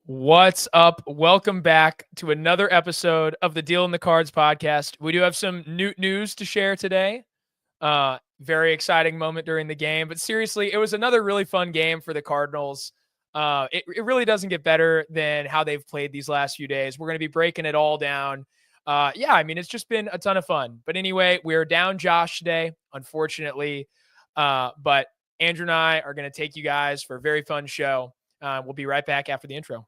What's up? Welcome back to another episode of the Deal in the Cards podcast. We do have some new news to share today. Very exciting moment during the game, but seriously, it was another really fun game for the Cardinals. It really doesn't get better than how they've played these last few days. We're going to be breaking it all down. It's just been a ton of fun. But anyway, we're down Josh today, unfortunately. But Andrew and I are going to take you guys for a very fun show. We'll be right back after the intro.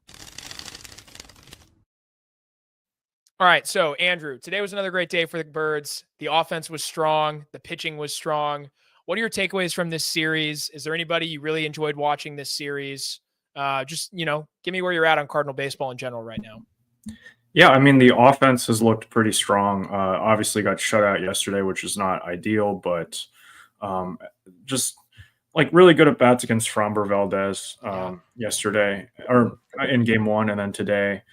All right, so Andrew, today was another great day for the Birds. The offense was strong. The pitching was strong. What are your takeaways from this series? Is there anybody you really enjoyed watching this series? Give me where you're at on Cardinal baseball in general right now. Yeah, I mean, the offense has looked pretty strong. Obviously got shut out yesterday, which is not ideal, but just like really good at bats against Framber, Valdez yesterday or in game one, and then today.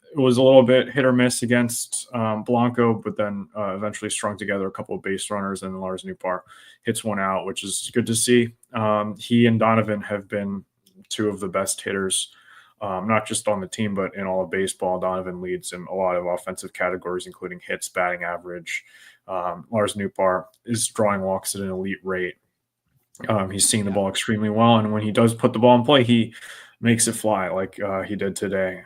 It was a little bit hit or miss against Blanco, but then eventually strung together a couple of base runners, and Lars Nootbaar hits one out, which is good to see. He and Donovan have been two of the best hitters, not just on the team, but in all of baseball. Donovan leads in a lot of offensive categories, including hits, batting average. Lars Nootbaar is drawing walks at an elite rate. He's seeing the ball extremely well, and when he does put the ball in play, he makes it fly like he did today.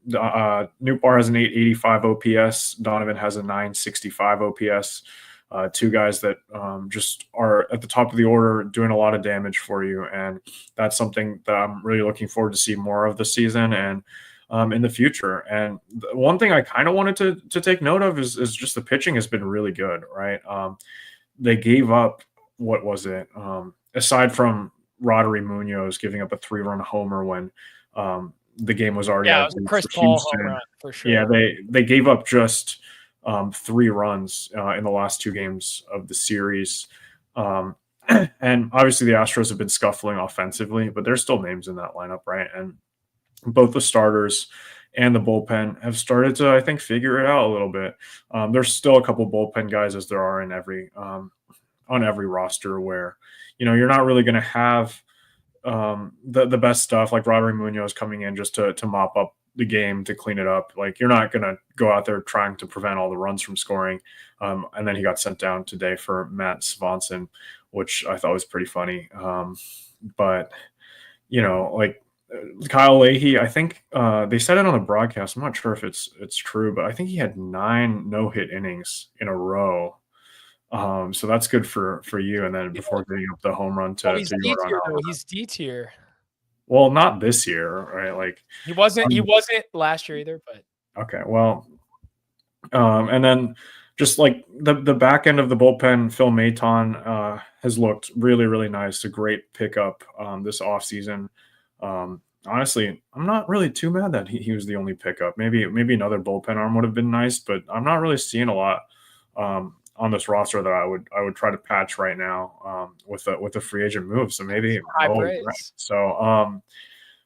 Nootbaar has an 885 OPS. Donovan has a 965 OPS. Two guys that just are at the top of the order doing a lot of damage for you. And that's something that I'm really looking forward to see more of this season and in the future. And one thing I kind of wanted to take note of is just the pitching has been really good, right? They gave up, what was it? Aside from Roddery Munoz giving up a 3-run homer when the game was already out. Yeah, Chris Paul home run for sure. Yeah, they gave up just 3 runs in the last 2 games of the series. And obviously the Astros have been scuffling offensively, but there's still names in that lineup, right? And both the starters and the bullpen have started to, I think, figure it out a little bit. There's still a couple bullpen guys, as there are in every on every roster, where you're not really going to have the best stuff like Roddery Munoz coming in just to mop up the game, to clean it up. Like, you're not going to go out there trying to prevent all the runs from scoring. And then he got sent down today for Matt Swanson, which I thought was pretty funny. But like Kyle Leahy, I think they said it on the broadcast. I'm not sure if it's true, but I think he had 9 no-hit innings in a row. So that's good for you. And then before giving up the home run to he's D tier, though. He's D tier. Well, not this year, right? Like he wasn't last year either, but okay. Well, and then just like the back end of the bullpen, Phil Maton has looked really, really nice. A great pickup this offseason. Honestly, I'm not really too mad that he was the only pickup. Maybe another bullpen arm would have been nice, but I'm not really seeing a lot on this roster that I would try to patch right now with a free agent move. So maybe and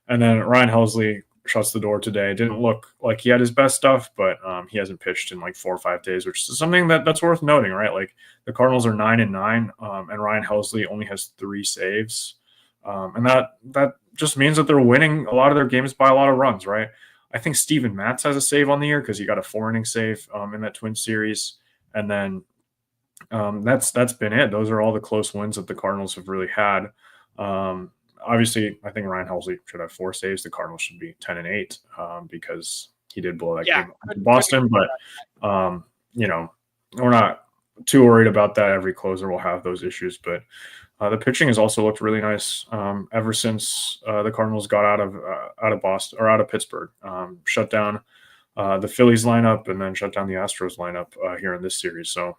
then Ryan Helsley shuts the door today. Didn't look like he had his best stuff, but he hasn't pitched in like 4 or 5 days, which is something that's worth noting, right? Like the Cardinals are 9-9, and Ryan Helsley only has 3 saves, and that just means that they're winning a lot of their games by a lot of runs, right? I think Steven Matz has a save on the year because he got a 4-inning save in that Twins series, and then that's been it. Those are all the close wins that the Cardinals have really had. Obviously, I think Ryan Helsley should have 4 saves. The Cardinals should be 10-8 because he did blow that game in Boston. But we're not too worried about that. Every closer will have those issues. But the pitching has also looked really nice ever since the Cardinals got out of Boston or out of Pittsburgh. Shut down the Phillies lineup and then shut down the Astros lineup here in this series. So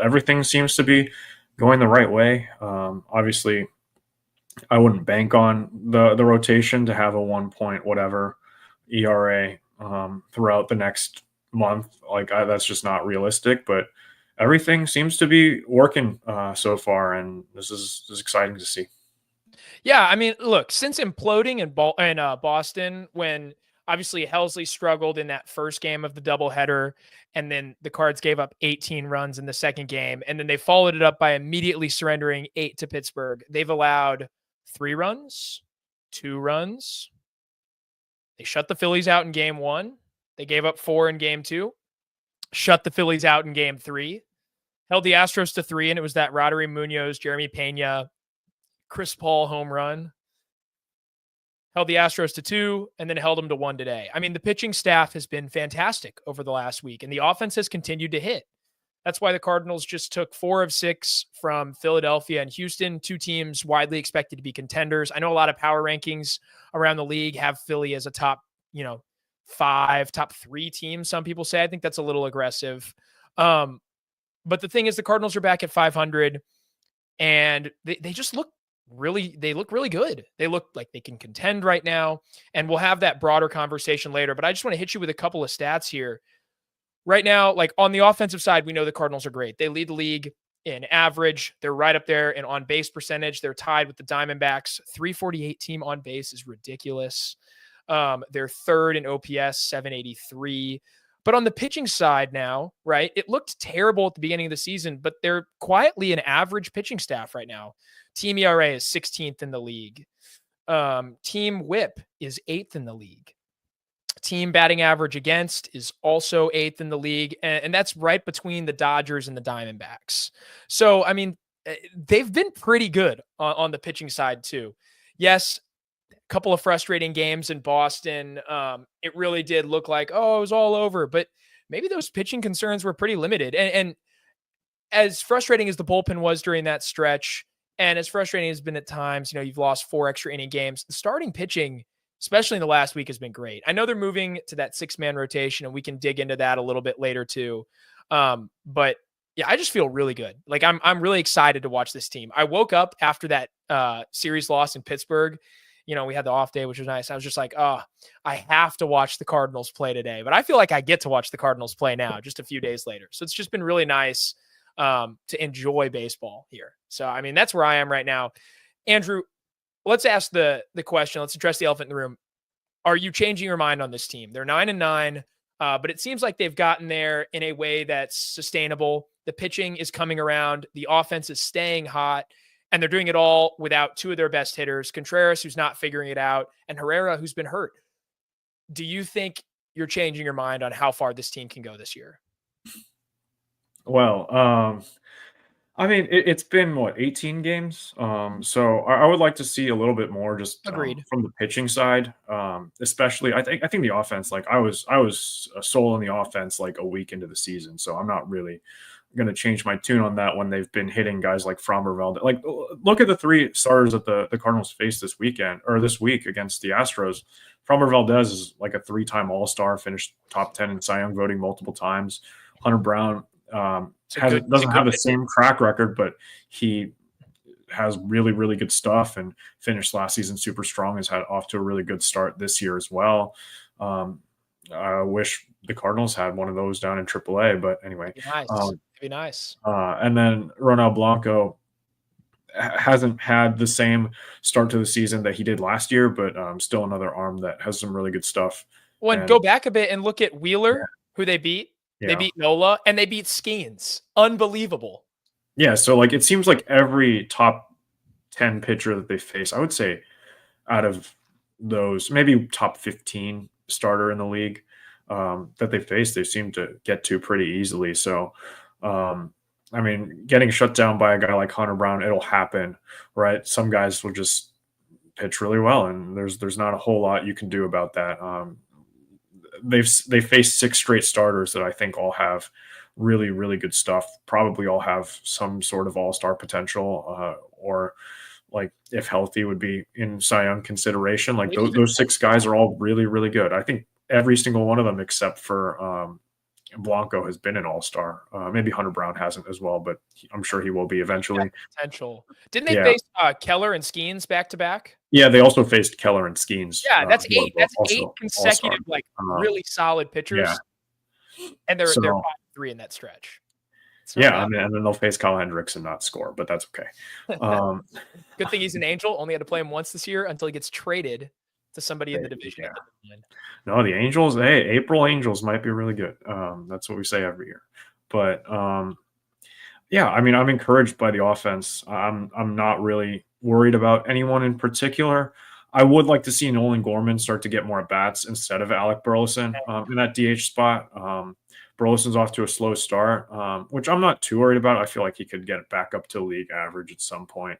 everything seems to be going the right way. Obviously, I wouldn't bank on the rotation to have a 1 point whatever ERA throughout the next month. That's just not realistic. But everything seems to be working so far, and this is exciting to see. Yeah, I mean, look, since imploding in Boston, when obviously Helsley struggled in that first game of the doubleheader, and then the Cards gave up 18 runs in the second game, and then they followed it up by immediately surrendering 8 to Pittsburgh. They've allowed 3 runs, 2 runs, They shut the Phillies out in game 1. They gave up 4 in game 2. Shut the Phillies out in game 3. Held the Astros to 3, and it was that Roddery Munoz, Jeremy Pena, Chris Paul home run. Held the Astros to 2, and then held them to 1 today. I mean, the pitching staff has been fantastic over the last week, and the offense has continued to hit. That's why the Cardinals just took 4 of 6 from Philadelphia and Houston, 2 teams widely expected to be contenders. I know a lot of power rankings around the league have Philly as a top, 5, top 3 team, some people say. I think that's a little aggressive. But the thing is, the Cardinals are back at 500, and they just look really good. They look like they can contend right now, and we'll have that broader conversation later. But I just want to hit you with a couple of stats here. Right now, like on the offensive side, we know the Cardinals are great. They lead the league in average. They're right up there in on-base percentage. They're tied with the Diamondbacks. 348 team on base is ridiculous. They're third in OPS, 783. But on the pitching side now, right, it looked terrible at the beginning of the season, but they're quietly an average pitching staff right now. Team ERA is 16th in the league. Team WHIP is 8th in the league. Team batting average against is also 8th in the league. And that's right between the Dodgers and the Diamondbacks. So, I mean, they've been pretty good on the pitching side too. Yes, a couple of frustrating games in Boston. It really did look like, it was all over. But maybe those pitching concerns were pretty limited. And as frustrating as the bullpen was during that stretch, and as frustrating as it's been at times, you've lost 4 extra inning games, the starting pitching, especially in the last week, has been great. I know they're moving to that 6-man rotation, and we can dig into that a little bit later too. But yeah, I just feel really good. Like I'm really excited to watch this team. I woke up after that series loss in Pittsburgh. We had the off day, which was nice. I was just like, I have to watch the Cardinals play today. But I feel like I get to watch the Cardinals play now, just a few days later. So it's just been really nice to enjoy baseball here. So, I mean, that's where I am right now. Andrew, let's ask the question. Let's address the elephant in the room. Are you changing your mind on this team? They're 9-9, but it seems like they've gotten there in a way that's sustainable. The pitching is coming around. The offense is staying hot, and they're doing it all without 2 of their best hitters, Contreras, who's not figuring it out, and Herrera, who's been hurt. Do you think you're changing your mind on how far this team can go this year? Well, I mean, it's been 18 games. So I would like to see a little bit more just Agreed. from the pitching side. Especially, I think the offense. Like I was sold on the offense like a week into the season, so I'm not really going to change my tune on that when they've been hitting guys like Framber, Valdez. Like look at the 3 starters that the Cardinals faced this week against the Astros. Framber Valdez is like a 3-time All-Star, finished top 10 in Cy Young voting multiple times. Hunter Brown doesn't have the same track record, but he has really, really good stuff and finished last season super strong. Has had off to a really good start this year as well. I wish the Cardinals had one of those down in AAA, but anyway, It'd be nice. And then Ronel Blanco hasn't had the same start to the season that he did last year, but still another arm that has some really good stuff. Go back a bit and look at Wheeler, who they beat. Yeah. They beat Nola, and they beat Skeens. Unbelievable. Yeah, so like it seems like every top 10 pitcher that they face, I would say out of those, maybe top 15 starter in the league that they face, they seem to get to pretty easily. So, I mean, getting shut down by a guy like Hunter Brown, it'll happen, right? Some guys will just pitch really well, and there's not a whole lot you can do about that. They faced 6 straight starters that I think all have really, really good stuff. Probably all have some sort of all-star potential, or like if healthy would be in Cy Young consideration. Like those 6 guys are all really, really good. I think every single one of them except for Blanco has been an all-star. Maybe Hunter Brown hasn't as well, but I'm sure he will be eventually. Potential. Didn't they face Keller and Skeens back to back? Yeah, they also faced Keller and Skeens. Yeah, that's 8. That's 8 consecutive, really solid pitchers. Yeah. And they're 5-3 in that stretch. Yeah, and then they'll face Kyle Hendricks and not score, but that's okay. Good thing he's an Angel. Only had to play him once this year until he gets traded to somebody in the division. Yeah. No, the Angels, April Angels might be really good. That's what we say every year. But yeah, I mean, I'm encouraged by the offense. I'm not really worried about anyone in particular. I would like to see Nolan Gorman start to get more at bats instead of Alec Burleson in that DH spot. Burleson's off to a slow start, which I'm not too worried about. I feel like he could get back up to league average at some point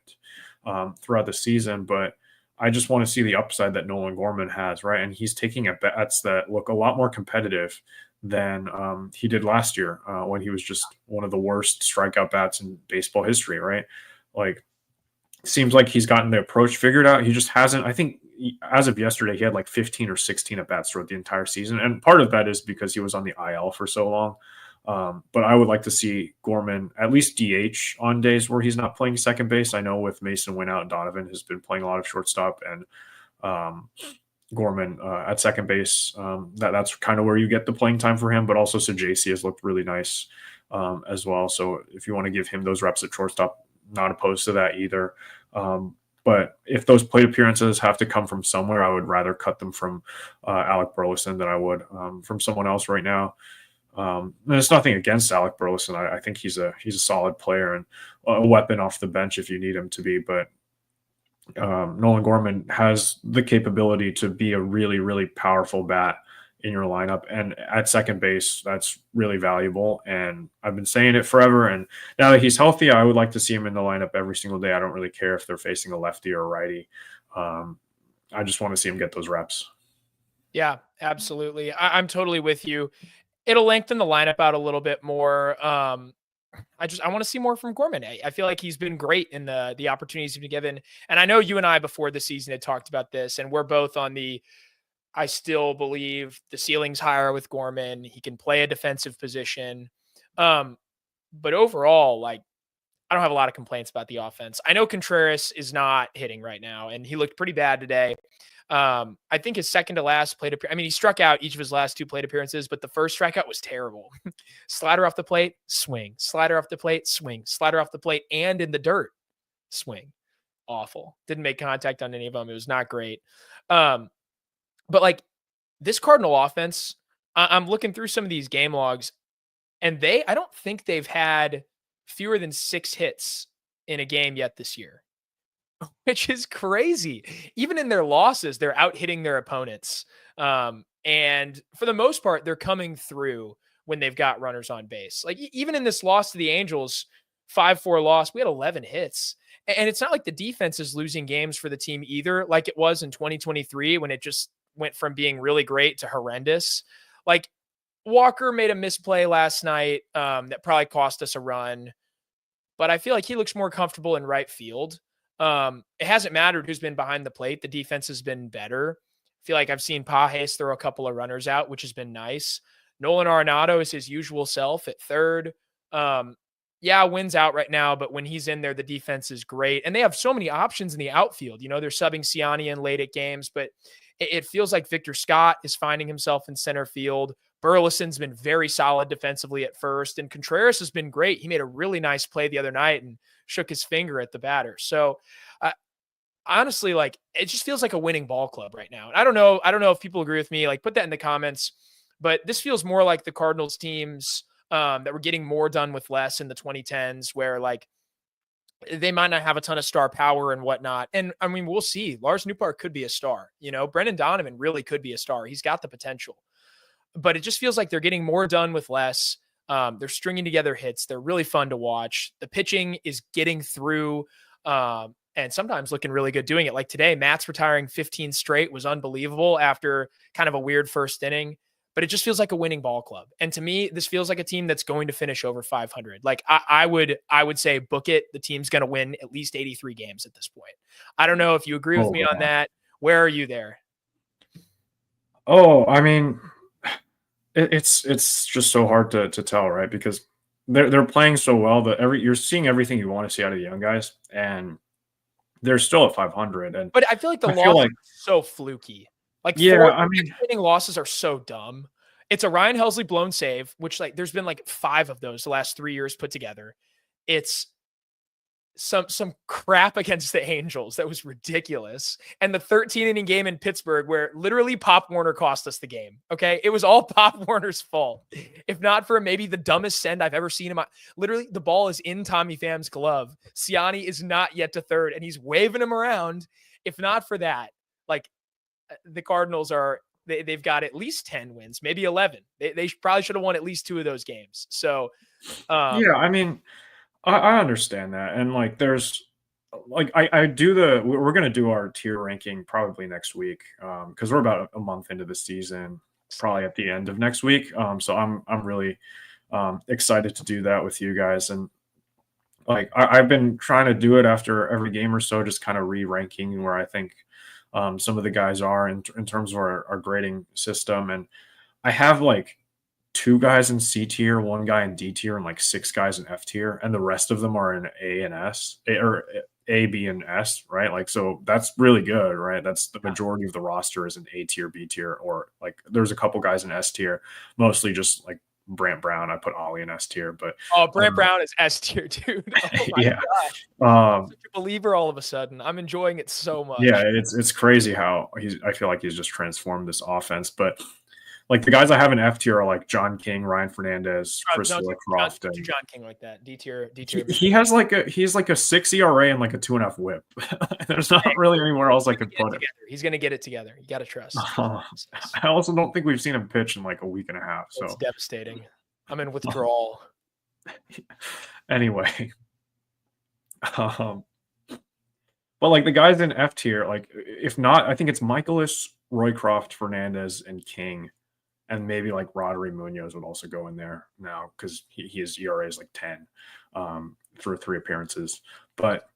throughout the season, but I just want to see the upside that Nolan Gorman has, right? And he's taking at bats that look a lot more competitive than he did last year when he was just one of the worst strikeout bats in baseball history, right? Like, seems like he's gotten the approach figured out. He just hasn't. I think as of yesterday, he had like 15 or 16 at bats throughout the entire season, and part of that is because he was on the IL for so long. But I would like to see Gorman at least DH on days where he's not playing second base. I know with Mason Winnout, Donovan has been playing a lot of shortstop, and Gorman at second base. That's kind of where you get the playing time for him. But also, JC has looked really nice as well. So if you want to give him those reps at shortstop, not opposed to that either. But if those plate appearances have to come from somewhere, I would rather cut them from Alec Burleson than I would from someone else right now. There's nothing against Alec Burleson. I think he's a solid player and a weapon off the bench if you need him to be. But Nolan Gorman has the capability to be a really, really powerful bat in your lineup, and at second base, that's really valuable. And I've been saying it forever. And now that he's healthy, I would like to see him in the lineup every single day. I don't really care if they're facing a lefty or a righty. I just want to see him get those reps. Yeah, absolutely. I'm totally with you. It'll lengthen the lineup out a little bit more. I want to see more from Gorman. I feel like he's been great in the opportunities he's been given. And I know you and I before the season had talked about this, and we're both on I still believe the ceiling's higher with Gorman. He can play a defensive position. But overall, like, I don't have a lot of complaints about the offense. I know Contreras is not hitting right now, and he looked pretty bad today. I think his second to last plate appearance, I mean, he struck out each of his last two plate appearances, but the first strikeout was terrible. Slider off the plate, swing. Slider off the plate, swing. Slider off the plate and in the dirt, swing. Awful. Didn't make contact on any of them. It was not great. But like this Cardinal offense, I'm looking through some of these game logs, and I don't think they've had fewer than 6 hits in a game yet this year, which is crazy. Even in their losses, they're out hitting their opponents. And for the most part, they're coming through when they've got runners on base. Like even in this loss to the Angels, 5-4 loss, we had 11 hits. And it's not like the defense is losing games for the team either, like it was in 2023 when it just went from being really great to horrendous. Like Walker made a misplay last night that probably cost us a run, but I feel like he looks more comfortable in right field. It hasn't mattered who's been behind the plate. The defense has been better. I feel like I've seen Pages throw a couple of runners out, which has been nice. Nolan Arenado is his usual self at third. Wins out right now, but when he's in there, the defense is great. And they have so many options in the outfield. You know, they're subbing Siani in late at games, but it feels like Victor Scott is finding himself in center field. Burleson's been very solid defensively at first, and Contreras has been great. He made a really nice play the other night and shook his finger at the batter. So honestly, like it just feels like a winning ball club right now. And I don't know if people agree with me, like put that in the comments, but this feels more like the Cardinals teams that were getting more done with less in the 2010s, where like they might not have a ton of star power and whatnot. And I mean, we'll see. Lars Newpark could be a star. You know, Brendan Donovan really could be a star. He's got the potential. But it just feels like they're getting more done with less. They're stringing together hits. They're really fun to watch. The pitching is getting through and sometimes looking really good doing it. Like today, Matt's retiring 15 straight was unbelievable after kind of a weird first inning. But it just feels like a winning ball club. And to me, this feels like a team that's going to finish over 500. Like I would say book it. The team's going to win at least 83 games at this point. I don't know if you agree with me on that. Where are you there? Oh, I mean, it's just so hard to tell, right? Because they're playing so well that you're seeing everything you want to see out of the young guys, and they're still at 500. But I feel like the loss is so fluky. Like, I mean, winning losses are so dumb. It's a Ryan Helsley blown save, which like there's been like 5 of those the last 3 years put together. It's some crap against the Angels that was ridiculous, and the 13-inning game in Pittsburgh where literally Pop Warner cost us the game. Okay, it was all Pop Warner's fault. If not for maybe the dumbest send I've ever seen in my. Literally, the ball is in Tommy Pham's glove. Siani is not yet to third, and he's waving him around. If not for that. like the Cardinals they've got at least 10 wins, maybe 11. They probably should have won at least 2 of those games. So, Yeah, I mean, I understand that, and like, there's like I do the we're gonna do our tier ranking probably next week, because we're about a month into the season, probably at the end of next week. So I'm really excited to do that with you guys, and like I've been trying to do it after every game or so, just kind of re-ranking where I think some of the guys are in terms of our grading system, and I have like 2 guys in C tier, 1 guy in D tier, and like 6 guys in F tier, and the rest of them are in A and S, or A, B, and S, right? Like, so that's really good, right? That's the majority of the roster is in A tier, B tier, or like there's a couple guys in S tier, mostly just like Brant Brown. I put Ollie in S tier, but Brant Brown is S tier, dude. Oh my yeah, gosh. Such a believer all of a sudden. I'm enjoying it so much. yeah, it's crazy how I feel like he's just transformed this offense, but. Like the guys I have in F tier are like John King, Ryan Fernandez, Chris Woodcroft, and John King like that. D tier. He's like a 6 ERA and like a 2.5 WHIP. There's not really anywhere else I could put him. He's gonna get it together. You gotta trust. I also don't think we've seen him pitch in like a week and a half. So it's devastating. I'm in withdrawal. Anyway, but like the guys in F tier, like if not, I think it's Michaelis, Roycroft, Fernandez, and King. And maybe like Rodri Munoz would also go in there now because his ERA is like 10 for 3 appearances. But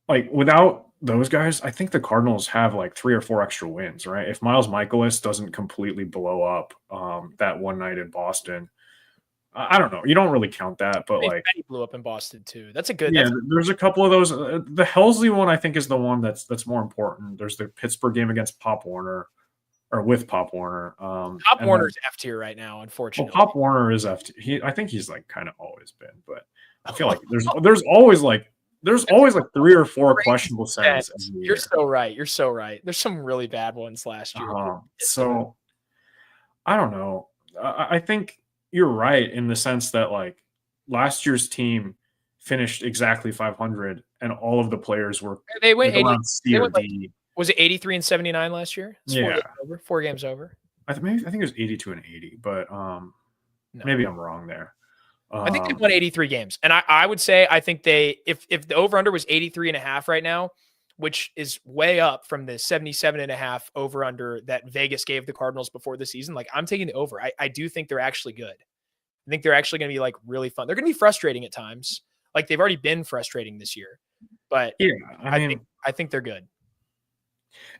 like without those guys, I think the Cardinals have like 3 or 4 extra wins, right? If Miles Michaelis doesn't completely blow up that one night in Boston, I don't know. You don't really count that, but like he blew up in Boston too. That's a good. Yeah, there's a couple of those. The Helsley one I think is the one that's more important. There's the Pittsburgh game against Pop Warner. Or with Pop Warner. Pop Warner's F tier right now, unfortunately. Well, Pop Warner is F tier. I think he's like kind of always been, but I feel like there's always like 3 or 4 questionable sends. You're so right. You're so right. There's some really bad ones last year. So I don't know. I think you're right in the sense that like last year's team finished exactly 500, and all of the players were they went like around C or D. Was it 83 and 79 last year? It's 4 games over. I think it was 82 and 80, but maybe I'm wrong there. I think they won 83 games. And I would say I think if the over-under was 83 and a half right now, which is way up from the 77 and a half over-under that Vegas gave the Cardinals before the season, like I'm taking the over. I do think they're actually good. I think they're actually going to be like really fun. They're going to be frustrating at times. Like they've already been frustrating this year. But yeah, I think they're good.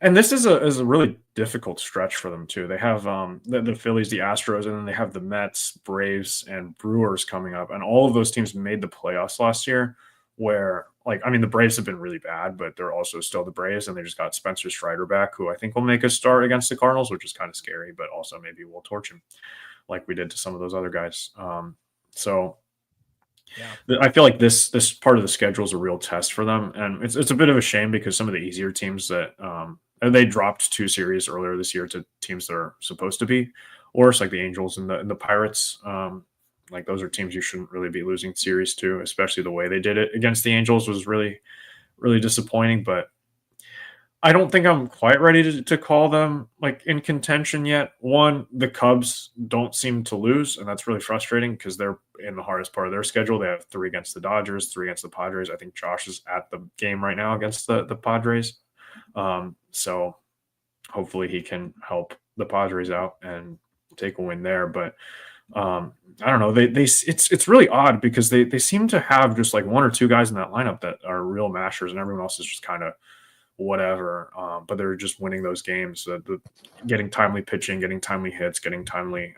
And this is a really difficult stretch for them too. They have the Phillies, the Astros, and then they have the Mets, Braves, and Brewers coming up. And all of those teams made the playoffs last year. Where the Braves have been really bad, but they're also still the Braves, and they just got Spencer Strider back, who I think will make a start against the Cardinals, which is kind of scary, but also maybe we'll torch him like we did to some of those other guys. Yeah. I feel like this part of the schedule is a real test for them, and it's a bit of a shame because some of the easier teams that they dropped 2 series earlier this year to teams that are supposed to be worse, like the Angels and the Pirates. Like those are teams you shouldn't really be losing series to, especially the way they did it against the Angels was really, really disappointing. But I don't think I'm quite ready to call them like in contention yet. One, the Cubs don't seem to lose, and that's really frustrating because they're in the hardest part of their schedule. They have 3 against the Dodgers, 3 against the Padres. I think Josh is at the game right now against the Padres. So hopefully he can help the Padres out and take a win there. But I don't know. It's really odd because they seem to have just like 1 or 2 guys in that lineup that are real mashers, and everyone else is just kind of whatever, but they're just winning those games, getting timely pitching, getting timely hits, getting timely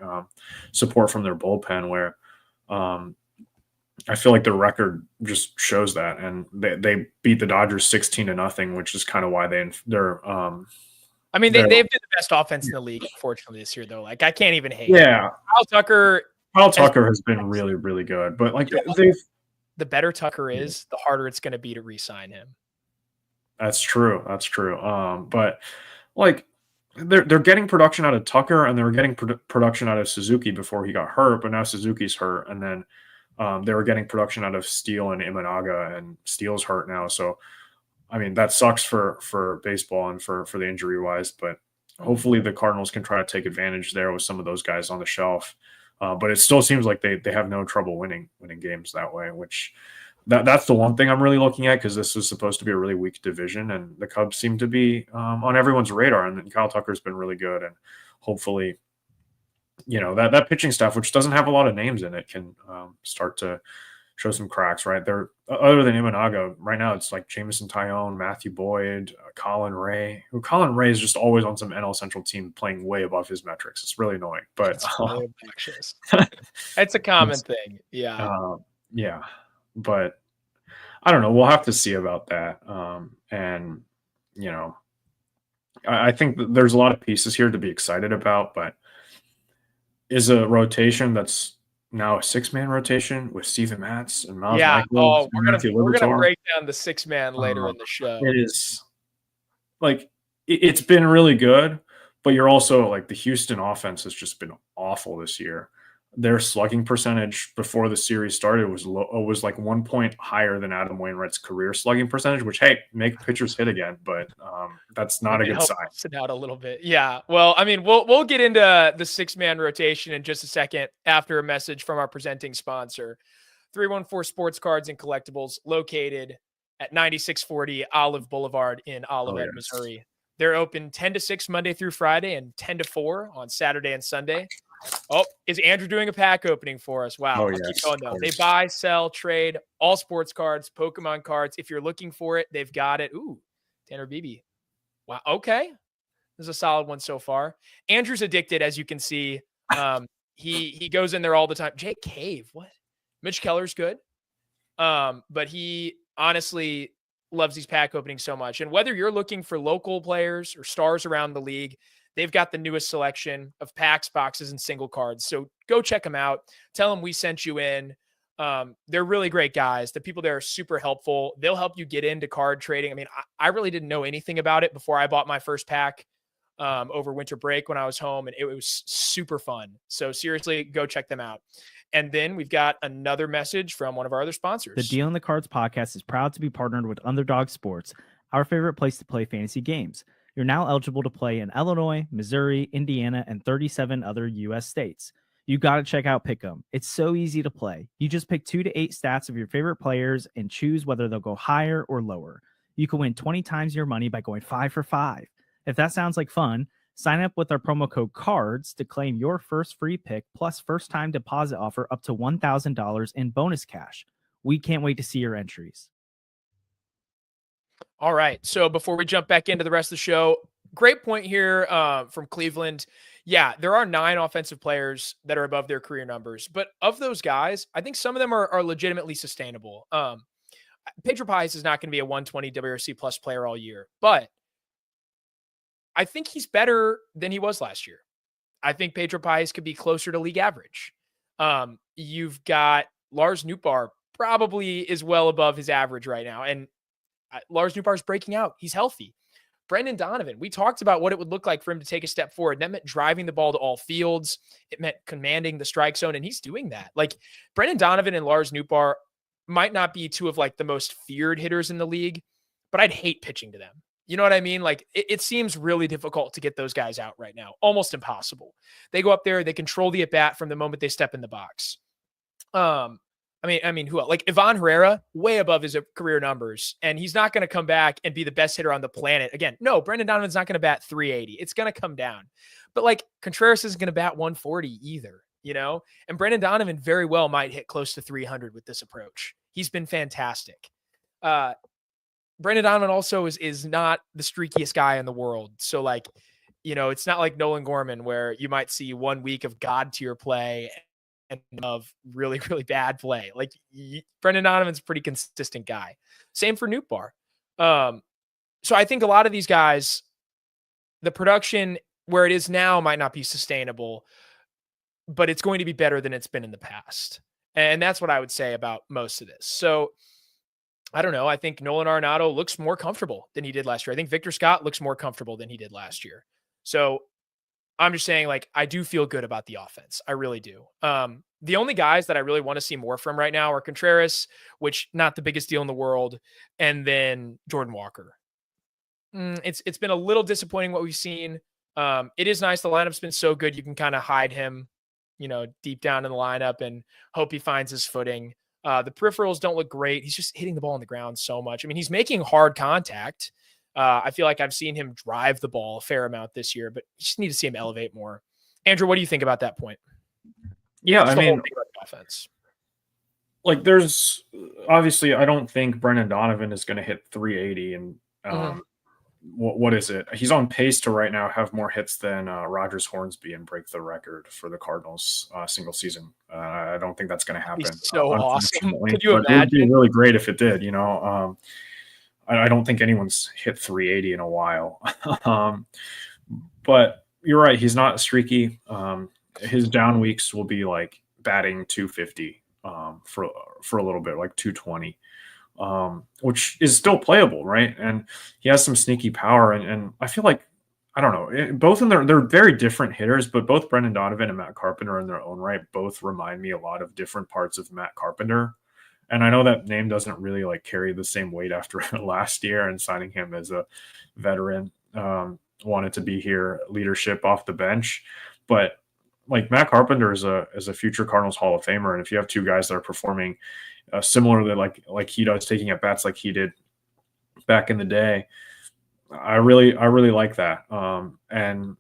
support from their bullpen, where I feel like the record just shows that. And they beat the Dodgers 16-0, which is kind of why they've been the best offense in the league, unfortunately, this year, though. Like, I can't even hate. Yeah. Kyle Tucker has been really, really good, but like the better Tucker is, the harder it's going to be to re-sign him. That's true. But like they're getting production out of Tucker, and they were getting production out of Suzuki before he got hurt, but now Suzuki's hurt, and then they were getting production out of Steele and Imanaga, and Steele's hurt now. So I mean, that sucks for baseball and for the injury wise, but Mhm. hopefully the Cardinals can try to take advantage there with some of those guys on the shelf. But it still seems like they have no trouble winning games that way, which that's the one thing I'm really looking at, because this was supposed to be a really weak division, and the Cubs seem to be on everyone's radar. And Kyle Tucker's been really good, and hopefully, that pitching staff, which doesn't have a lot of names in it, can start to show some cracks. Right there, other than Imanaga, right now it's like Jamison Tyone, Matthew Boyd, Colin Ray. Colin Ray is just always on some NL Central team playing way above his metrics. It's really annoying, but It's really obnoxious. It's a common thing. Yeah. yeah, but I don't know. We'll have to see about that. And you know, I think that there's a lot of pieces here to be excited about, but is a rotation that's now a 6-man rotation with Steven Matz and Miles Yeah. Michaels Oh, and we're Matthew gonna Liberatore. break down the 6-man later Uh, in the show. it is like it's been really good, but you're also like, the Houston offense has just been awful this year. Their slugging percentage before the series started was like 1 point higher than Adam Wainwright's career slugging percentage, which, hey, make pitchers hit again, but that's not a Maybe good help sign. sit out a little bit. Yeah. Well, I mean, we'll get into the 6-man rotation in just a second after a message from our presenting sponsor, 314 Sports Cards and Collectibles, located at 9640 Olive Boulevard in Oh Olivet, yes, Missouri. They're open 10 to 6 Monday through Friday and 10 to 4 on Saturday and Sunday. Oh, is Andrew doing a pack opening for us? Wow. oh I'll keep yes, going of though. They course. buy, sell, trade all sports cards, Pokemon cards. If you're looking for it, they've got it. Ooh, Tanner Beebe. Wow. Okay. This is a solid one so far. Andrew's addicted, as you can see. He goes in there all the time. Jake Cave, what? Mitch Keller's good. But he honestly loves these pack openings so much. And whether you're looking for local players or stars around the league, they've got the newest selection of packs, boxes, and single cards. So go check them out. Tell them we sent you in. They're really great guys. The people there are super helpful. They'll help you get into card trading. I mean, I really didn't know anything about it before I bought my first pack over winter break when I was home, and it was super fun. So seriously, go check them out. And then we've got another message from one of our other The sponsors. Deal in the Cards podcast is proud to be partnered with Underdog Sports, our favorite place to play fantasy games. You're now eligible to play in Illinois, Missouri, Indiana, and 37 other U.S. states. You got to check out Pick'em. It's so easy to play. You just pick 2 to 8 stats of your favorite players and choose whether they'll go higher or lower. You can win 20 times your money by going 5 for 5. If that sounds like fun, sign up with our promo code CARDS to claim your first free pick plus first-time deposit offer up to $1,000 in bonus cash. We can't wait to see your entries. All right. So before we jump back into the rest of the show, great point here from Cleveland. Yeah, there are 9 offensive players that are above their career numbers, but of those guys, I think some of them are legitimately sustainable. Pedro Pais is not going to be a 120 WRC plus player all year, but I think he's better than he was last year. I think Pedro Pais could be closer to league average. You've got Lars Nootbaar, probably is well above his average right now, and Lars Nootbaar's breaking out. He's healthy. Brendan Donovan, we talked about what it would look like for him to take a step forward. That meant driving the ball to all fields. It meant commanding the strike zone, and he's doing that. Like, Brendan Donovan and Lars Nootbaar might not be 2 of like the most feared hitters in the league, but I'd hate pitching to them. You know what I mean? Like, it seems really difficult to get those guys out right now. Almost impossible. They go up there, they control the at bat from the moment they step in the box. I mean, who else? Like Ivan Herrera, way above his career numbers, and he's not going to come back and be the best hitter on the planet again. No, Brendan Donovan's not going to bat 380. It's going to come down. But like Contreras isn't going to bat 140 either, you know? And Brendan Donovan very well might hit close to 300 with this approach. He's been fantastic. Brendan Donovan also is not the streakiest guy in the world. So like, you know, it's not like Nolan Gorman where you might see 1 week of God tier play and of really, really bad play. Like Brendan Donovan's a pretty consistent guy. Same for Nootbaar. So I think a lot of these guys, the production where it is now might not be sustainable, but it's going to be better than it's been in the past. And that's what I would say about most of this. So I don't know. I think Nolan Arenado looks more comfortable than he did last year. I think Victor Scott looks more comfortable than he did last year. So I'm just saying, like, I do feel good about the offense. I really do. The only guys that I really want to see more from right now are Contreras, which not the biggest deal in the world, and then Jordan Walker. It's been a little disappointing what we've seen. It is nice. The lineup's been so good. You can kind of hide him, deep down in the lineup and hope he finds his footing. The peripherals don't look great. He's just hitting the ball on the ground so much. I mean, he's making hard contact. I feel like I've seen him drive the ball a fair amount this year, but you just need to see him elevate more. Andrew, what do you think about that point? Yeah, Just I the whole mean, thing about the offense. like there's obviously I don't think Brendan Donovan is going to hit 380 and what is it? He's on pace to right now have more hits than Rogers Hornsby and break the record for the Cardinals single season. I don't think that's going to happen. He's so awesome. Could you but it would be imagine? really great if it did. I don't think anyone's hit 380 in a while. But you're right. He's not streaky. His down weeks will be like batting 250 for a little bit, like 220. Which is still playable, right? And he has some sneaky power, and I feel like I don't know, both of them they're very different hitters, but both Brendan Donovan and Matt Carpenter in their own right both remind me a lot of different parts of Matt Carpenter. And I know that name doesn't really like carry the same weight after last year and signing him as a veteran. Wanted to be here, leadership off the bench, but like Matt Carpenter is a future Cardinals Hall of Famer, and if you have two guys that are performing similarly like he does, taking at bats like he did back in the day, I really like that. And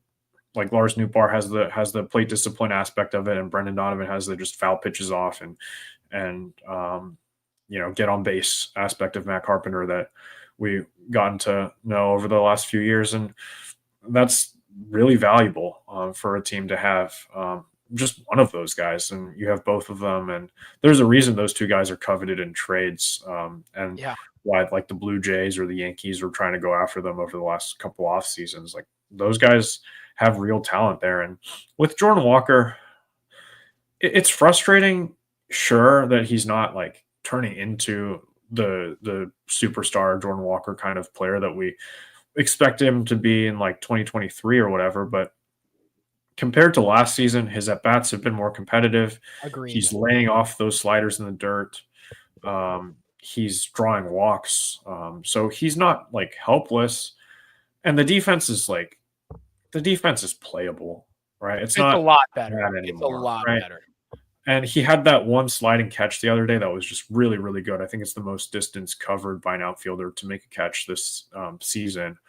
like Lars Nootbaar has the plate discipline aspect of it, and Brendan Donovan has the just foul pitches off and get on base aspect of Matt Carpenter that we've gotten to know over the last few years, and that's really valuable for a team to have just one of those guys, and you have both of them, and there's a reason those two guys are coveted in trades, and why like the Blue Jays or the Yankees were trying to go after them over the last couple off seasons. Like those guys have real talent there, and with Jordan Walker, it's frustrating, sure, that he's not like turning into the superstar Jordan Walker kind of player that we expect him to be in like 2023 or whatever, but compared to last season, his at-bats have been more competitive. Agreed. He's laying off those sliders in the dirt. He's drawing walks. So he's not like helpless. And the defense is playable, right? It's not a lot better. Anymore, it's a lot better. And he had that one sliding catch the other day that was just really, really good. I think it's the most distance covered by an outfielder to make a catch this season,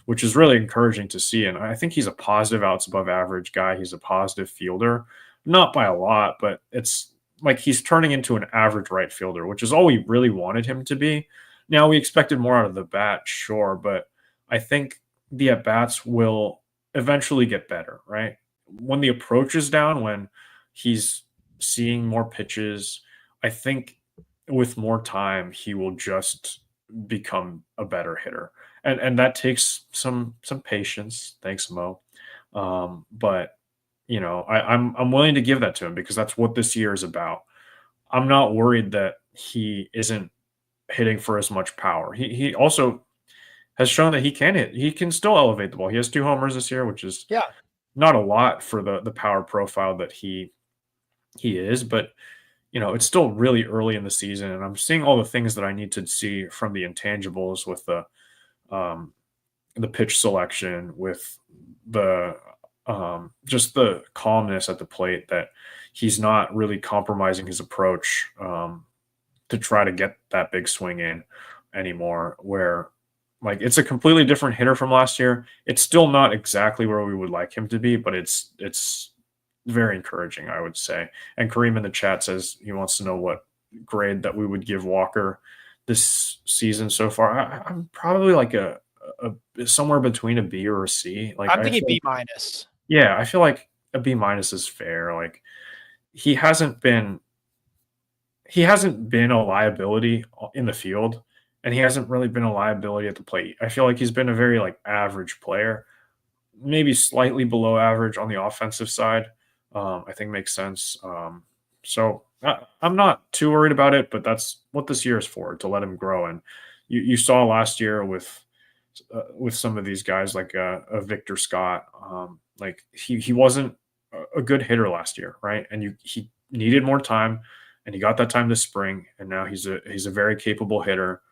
which is really encouraging to see. And I think he's a positive outs above average guy. He's a positive fielder, not by a lot, but it's like he's turning into an average right fielder, which is all we really wanted him to be. Now, we expected more out of the bat, sure, but I think the at-bats will eventually get better, right? When the approach is down, when he's seeing more pitches, I think with more time, he will just become a better hitter. And that takes some patience. Thanks, Mo. But I'm willing to give that to him because that's what this year is about. I'm not worried that he isn't hitting for as much power. He also has shown that he can hit. He can still elevate the ball. He has 2 homers this year, which is not a lot for the power profile that he is, but it's still really early in the season, and I'm seeing all the things that I need to see from the intangibles with the pitch selection, with the just the calmness at the plate, that he's not really compromising his approach to try to get that big swing in anymore, where like it's a completely different hitter from last year. It's still not exactly where we would like him to be, but it's very encouraging, I would say. And Kareem in the chat says he wants to know what grade that we would give Walker this season so far. I'm probably like a somewhere between a B or a C. Like I'm thinking B minus. Yeah, I feel like a B minus is fair. Like he hasn't been a liability in the field, and he hasn't really been a liability at the plate. I feel like he's been a very like average player, maybe slightly below average on the offensive side. I think makes sense. So I'm not too worried about it, but that's what this year is for, to let him grow. And you saw last year with some of these guys like a Victor Scott, like he wasn't a good hitter last year, right? And he needed more time, and he got that time this spring, and now he's a very capable hitter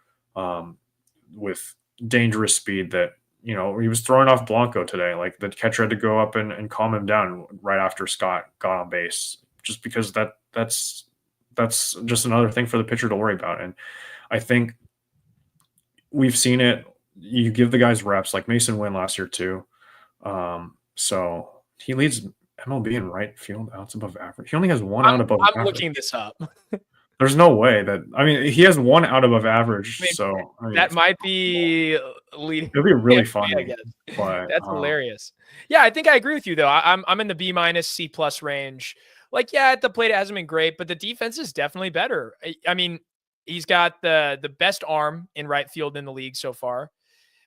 with dangerous speed that, he was throwing off Blanco today. Like, the catcher had to go up and calm him down right after Scott got on base, just because that's just another thing for the pitcher to worry about. And I think we've seen it. You give the guys reps, like Mason Wynn last year too. So he leads MLB in right field outs above average. He only has one out above average. I'm looking this up. There's no way he has one out above average. That might be leading. It'll be really funny. I guess. But that's hilarious. Yeah, I think I agree with you though. I'm in the B- C+ range. Like, yeah, at the plate it hasn't been great, but the defense is definitely better. I mean, he's got the best arm in right field in the league so far.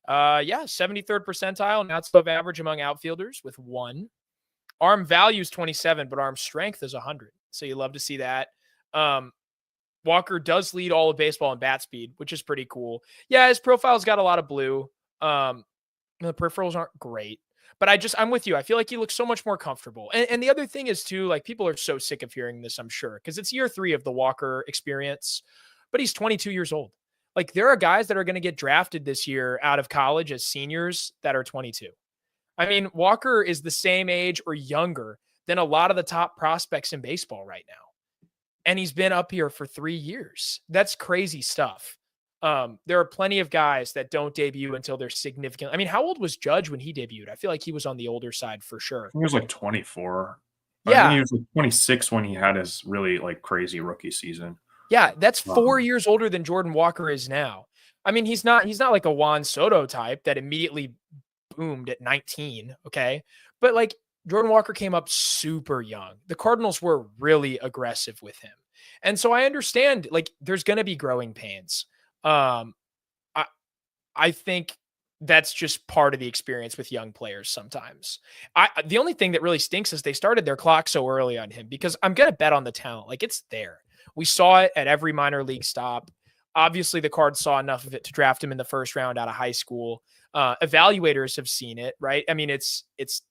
73rd percentile, now it's above average among outfielders with 1. Arm value is 27, but arm strength is 100. So you love to see that. Walker does lead all of baseball in bat speed, which is pretty cool. Yeah, his profile's got a lot of blue. The peripherals aren't great, but I'm with you. I feel like he looks so much more comfortable. And the other thing is too, like, people are so sick of hearing this, I'm sure, because it's year 3 of the Walker experience, but he's 22 years old. Like, there are guys that are going to get drafted this year out of college as seniors that are 22. I mean, Walker is the same age or younger than a lot of the top prospects in baseball right now. And he's been up here for 3 years. That's crazy stuff. There are plenty of guys that don't debut until they're significant. I mean, how old was Judge when he debuted? I feel like he was on the older side for sure. He was like 24. Yeah. I think he was like 26 when he had his really like crazy rookie season. Yeah, that's 4 years older than Jordan Walker is now. I mean, he's not like a Juan Soto type that immediately boomed at 19, okay? But like, Jordan Walker came up super young. The Cardinals were really aggressive with him. And so I understand, like, there's going to be growing pains. I think that's just part of the experience with young players sometimes. The only thing that really stinks is they started their clock so early on him, because I'm going to bet on the talent. Like, it's there. We saw it at every minor league stop. Obviously, the Cards saw enough of it to draft him in the first round out of high school. Evaluators have seen it, right? I mean, it's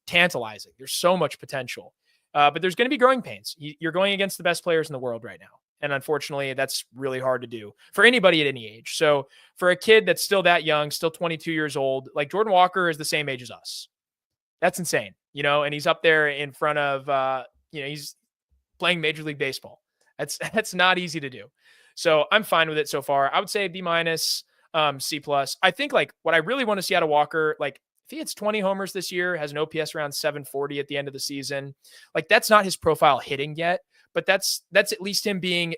tantalizing. There's so much potential, but there's going to be growing pains. You're going against the best players in the world right now. And unfortunately, that's really hard to do for anybody at any age. So for a kid that's still that young, still 22 years old, like Jordan Walker is the same age as us. That's insane, and he's up there in front of, he's playing Major League Baseball. That's not easy to do. So I'm fine with it so far. I would say B-, C+. I think like what I really want to see out of Walker, like if he hits 20 homers this year, has an OPS around 740 at the end of the season, like that's not his profile hitting yet, but that's at least him being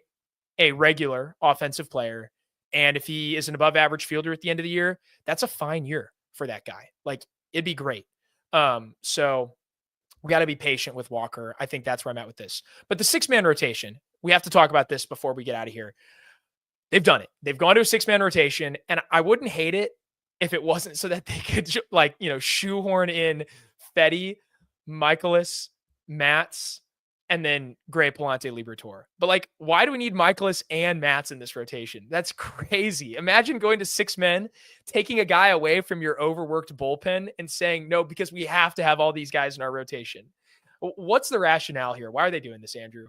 a regular offensive player. And if he is an above average fielder at the end of the year, that's a fine year for that guy. Like, it'd be great. So we got to be patient with Walker. I think that's where I'm at with this. But the 6-man rotation, we have to talk about this before we get out of here. They've done it. They've gone to a 6-man rotation, and I wouldn't hate it if it wasn't so that they could shoehorn in Fetty, Michaelis, Matz, and then Gray, Palante, Liberatore. But like, why do we need Michaelis and Matz in this rotation? That's crazy. Imagine going to 6 men, taking a guy away from your overworked bullpen and saying, no, because we have to have all these guys in our rotation. What's the rationale here? Why are they doing this, Andrew?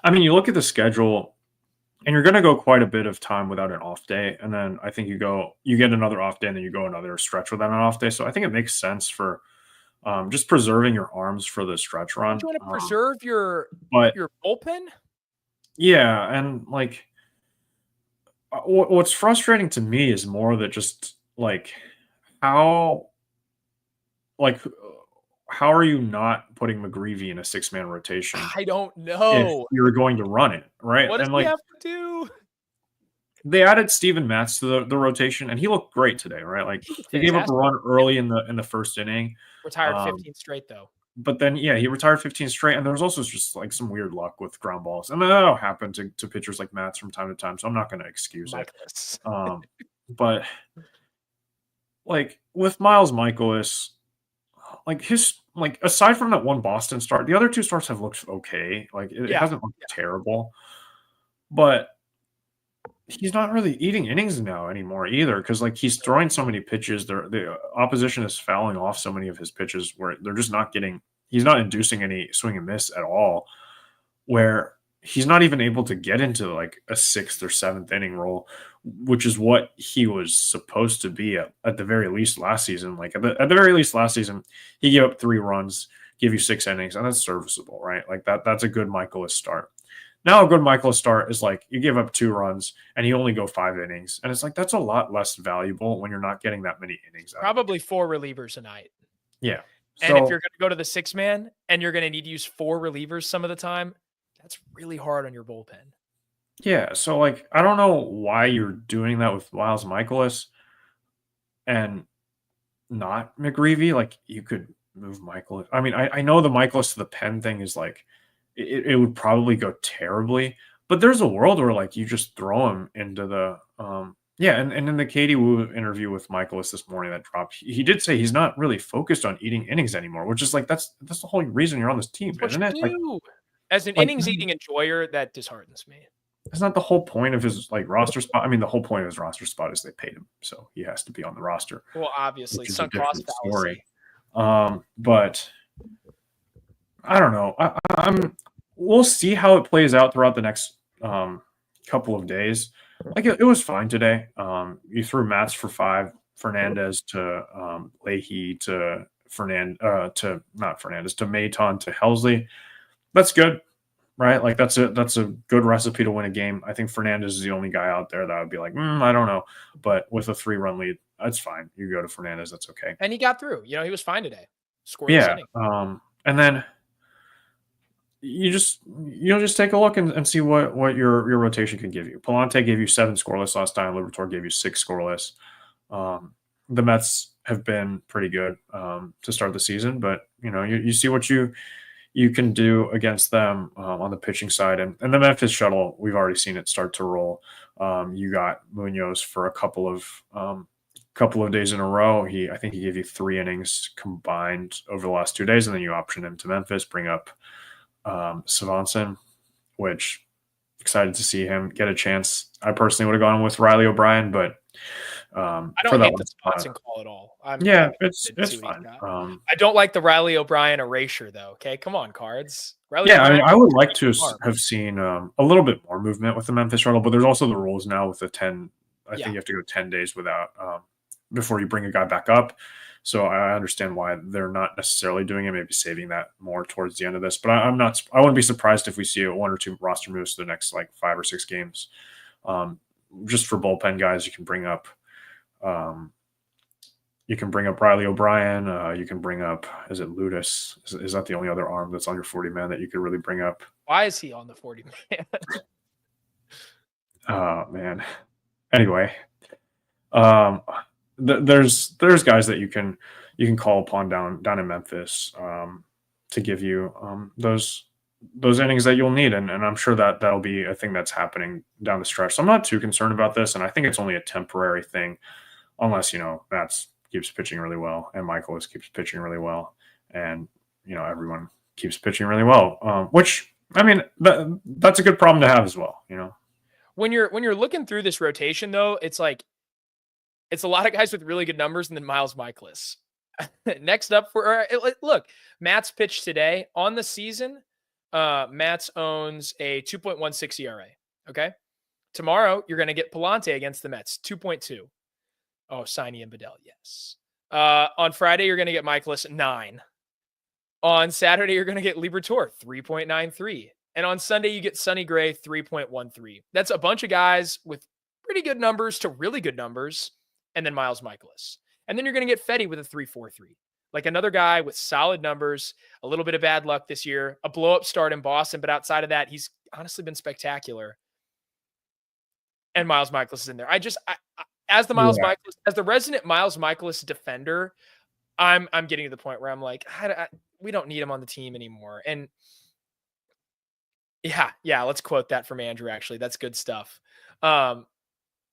I mean, you look at the schedule, and you're going to go quite a bit of time without an off day. And then I think you get another off day, and then you go another stretch without an off day. So I think it makes sense for just preserving your arms for the stretch run. Do you want to preserve your bullpen? Yeah. And like, what's frustrating to me is more that just like, how are you not putting McGreevy in a 6-man rotation? I don't know. If you're going to run it, right? What does he have to do? They added Steven Matz to the rotation, and he looked great today, right? Like, he gave up a run early in the first inning. Retired 15 straight though. But then, yeah, he retired 15 straight, and there was also just like some weird luck with ground balls, and that'll happen to pitchers like Matz from time to time. So I'm not going to excuse it. But like with Miles Michaelis, like aside from that one Boston start, the other 2 starts have looked okay. Like it hasn't looked terrible, but he's not really eating innings now anymore either, because like he's throwing so many pitches. The opposition is fouling off so many of his pitches where they're just not getting. He's not inducing any swing and miss at all. where he's not even able to get into like a 6th or 7th inning role, which is what he was supposed to be at the very least last season. Like at the very least last season, he gave up 3 runs, give you 6 innings, and that's serviceable, right? Like that's a good Michaelis start. Now a good Michaelis start is like you give up 2 runs and you only go 5 innings. And it's like that's a lot less valuable when you're not getting that many innings out. Probably 4 relievers a night. Yeah. And if you're going to go to the 6-man and you're going to need to use 4 relievers some of the time, that's really hard on your bullpen. Yeah. So like I don't know why you're doing that with Miles Michaelis and not McGreevy. Like you could move Michaelis. I mean, I know the Michaelis to the pen thing is like it would probably go terribly, but there's a world where like you just throw him into the and in the Katie Wu interview with Michaelis this morning that dropped, he did say he's not really focused on eating innings anymore, which is like that's the whole reason you're on this team, isn't it? Like, as an innings eating enjoyer, that disheartens me. It's not the whole point of his like roster spot. I mean, the whole point of his roster spot is they paid him, so he has to be on the roster. Well, obviously, which is sunk a cost different fallacy. story. But I don't know. We'll see how it plays out throughout the next couple of days. Like it was fine today. You threw Mats for 5, Fernandez to Leahy to not Fernandez to Maton to Helsley. That's good, right? Like that's a good recipe to win a game. I think Fernandez is the only guy out there that would be like, I don't know, but with a 3-run lead, that's fine. You go to Fernandez, that's okay. And he got through. You know, he was fine today. Scored yeah. And then you'll just take a look and see what your rotation can give you. Palante gave you 7 scoreless last time. Liberatore gave you 6 scoreless. The Mets have been pretty good to start the season, but you see what you can do against them on the pitching side. And the Memphis shuttle, we've already seen it start to roll. You got Munoz for a couple of days in a row. I think he gave you 3 innings combined over the last 2 days, and then you option him to Memphis, bring up Swanson, which excited to see him get a chance. I personally would have gone with Riley O'Brien, but I don't hate the Swanson call at all. It's fine. I don't like the Riley O'Brien erasure though. Okay, come on, Cards. Riley O'Brien, I mean, I would like to have seen a little bit more movement with the Memphis shuttle, but there's also the rules now with the 10. I think you have to go 10 days without before you bring a guy back up. So I understand why they're not necessarily doing it, maybe saving that more towards the end of this. But I wouldn't be surprised if we see 1 or 2 roster moves the next like 5 or 6 games. Just for bullpen guys, you can bring up Riley O'Brien. You can bring up, is it Ludus? Is that the only other arm that's on your 40-man that you could really bring up? Why is he on the 40-man? Man. Anyway, there's guys that you can call upon down in Memphis to give you those innings that you'll need, and I'm sure that'll be a thing that's happening down the stretch. So I'm not too concerned about this, and I think it's only a temporary thing, unless Mats keeps pitching really well and Michaelis keeps pitching really well, and everyone keeps pitching really well. Which I mean that's a good problem to have as well. When you're looking through this rotation though, it's like. It's a lot of guys with really good numbers and then Miles Michaelis. Next up look, Mats pitched today on the season. Mats owns a 2.16 ERA. Okay. Tomorrow you're going to get Palante against the Mets, 2.2. Oh, Signy and Bedell. Yes. On Friday, you're going to get Michaelis 9. On Saturday, you're going to get Liberatore 3.93. And on Sunday, you get Sonny Gray 3.13. That's a bunch of guys with pretty good numbers to really good numbers. And then Miles Michaelis. And then you're going to get Fetty with a 3.43. Like another guy with solid numbers, a little bit of bad luck this year, a blow-up start in Boston, but outside of that, he's honestly been spectacular. And Miles Michaelis is in there. As the resident Miles Michaelis defender, I'm getting to the point where I'm like, we don't need him on the team anymore. And yeah, let's quote that from Andrew, actually. That's good stuff.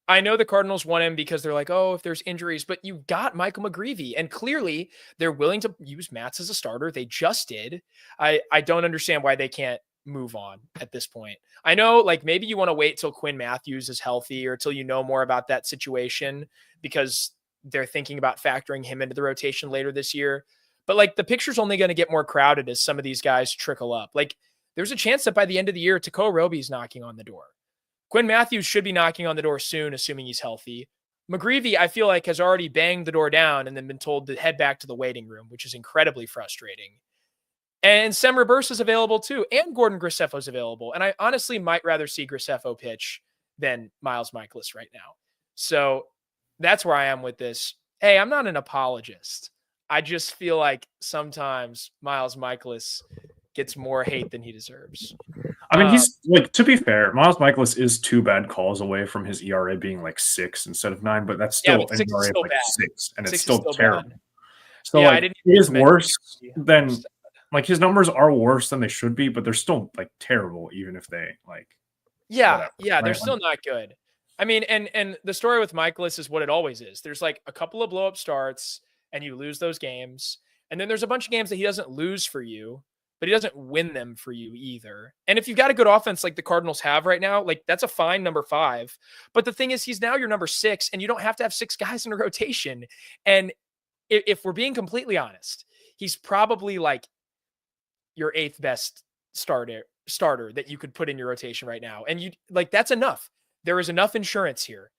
I know the Cardinals want him because they're like, oh, if there's injuries, but you got Michael McGreevy, and clearly they're willing to use Mats as a starter. They just did. I don't understand why they can't move on at this point. I know, like, maybe you want to wait till Quinn Matthews is healthy or till you know more about that situation because they're thinking about factoring him into the rotation later this year. But like the picture's only going to get more crowded as some of these guys trickle up. Like there's a chance that by the end of the year, Tekoa Roby's knocking on the door. Quinn Matthews should be knocking on the door soon, assuming he's healthy. McGreevy, I feel like, has already banged the door down and then been told to head back to the waiting room, which is incredibly frustrating. And Sem Reverse is available too, and Gordon Graceffo is available. And I honestly might rather see Graceffo pitch than Miles Mikolas right now. So that's where I am with this. Hey, I'm not an apologist. I just feel like sometimes Miles Mikolas gets more hate than he deserves. I mean, he's like, to be fair, Miles Mikolas is 2 bad calls away from his ERA being like 6 instead of 9, but that's still an ERA of like 6, and it's still terrible. Bad. So like, it is worse than like his numbers are worse than they should be, but they're still like terrible, even if they like. Yeah, they're still not good. I mean, and the story with Mikolas is what it always is. There's like a couple of blow up starts, and you lose those games, and then there's a bunch of games that he doesn't lose for you, but he doesn't win them for you either. And if you've got a good offense like the Cardinals have right now, like that's a fine number 5. But the thing is, he's now your number 6, and you don't have to have 6 guys in a rotation. And if we're being completely honest, he's probably like your 8th best starter that you could put in your rotation right now. And you like, that's enough. There is enough insurance here.